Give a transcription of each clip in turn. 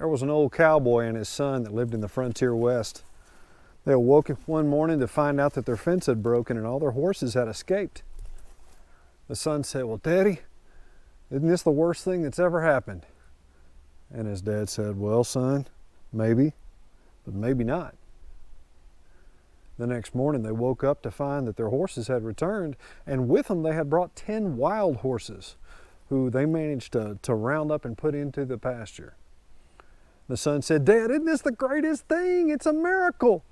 There was an old cowboy and his son that lived in the frontier west. They awoke one morning to find out that their fence had broken and all their horses had escaped. The son said, "Well, Daddy, isn't this the worst thing that's ever happened?" And his dad said, "Well, son, maybe, but maybe not." The next morning they woke up to find that their horses had returned, and with them they had brought 10 wild horses who they managed to round up and put into the pasture. The son said, "Dad, isn't this the greatest thing? It's a miracle."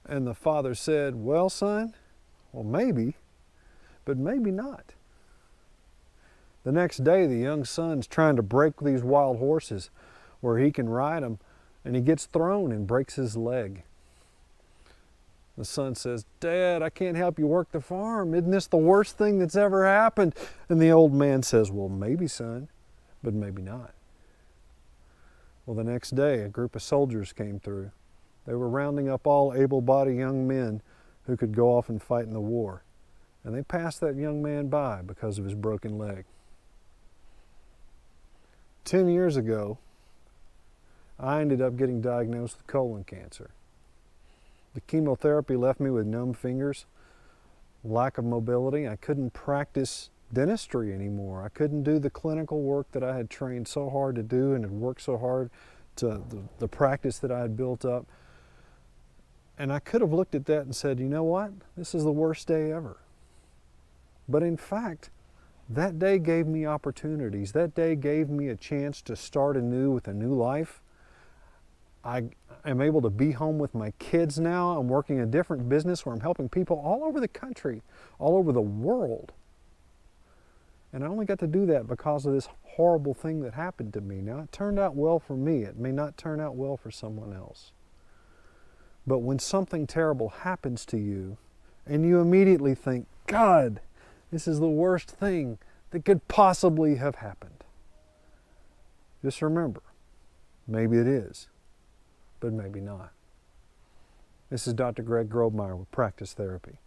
And the father said, "Well, son, well, maybe, but maybe not." The next day, the young son's trying to break these wild horses where he can ride them, and he gets thrown and breaks his leg. The son says, "Dad, I can't help you work the farm. Isn't this the worst thing that's ever happened?" And the old man says, "Well, maybe, son, but maybe not." Well, the next day, a group of soldiers came through. They were rounding up all able-bodied young men who could go off and fight in the war. And they passed that young man by because of his broken leg. 10 years ago, I ended up getting diagnosed with colon cancer. The chemotherapy left me with numb fingers, lack of mobility. I couldn't practice dentistry anymore. I couldn't do the clinical work that I had trained so hard to do and had worked so hard to the practice that I had built up. And I could have looked at that and said, "You know what? This is the worst day ever." But in fact, that day gave me opportunities. That day gave me a chance to start anew with a new life. I am able to be home with my kids now. I'm working a different business where I'm helping people all over the country, all over the world. And I only got to do that because of this horrible thing that happened to me. Now, it turned out well for me. It may not turn out well for someone else. But when something terrible happens to you and you immediately think, "God, this is the worst thing that could possibly have happened," just remember, maybe it is, but maybe not. This is Dr. Greg Grobmeyer with Practice Therapy.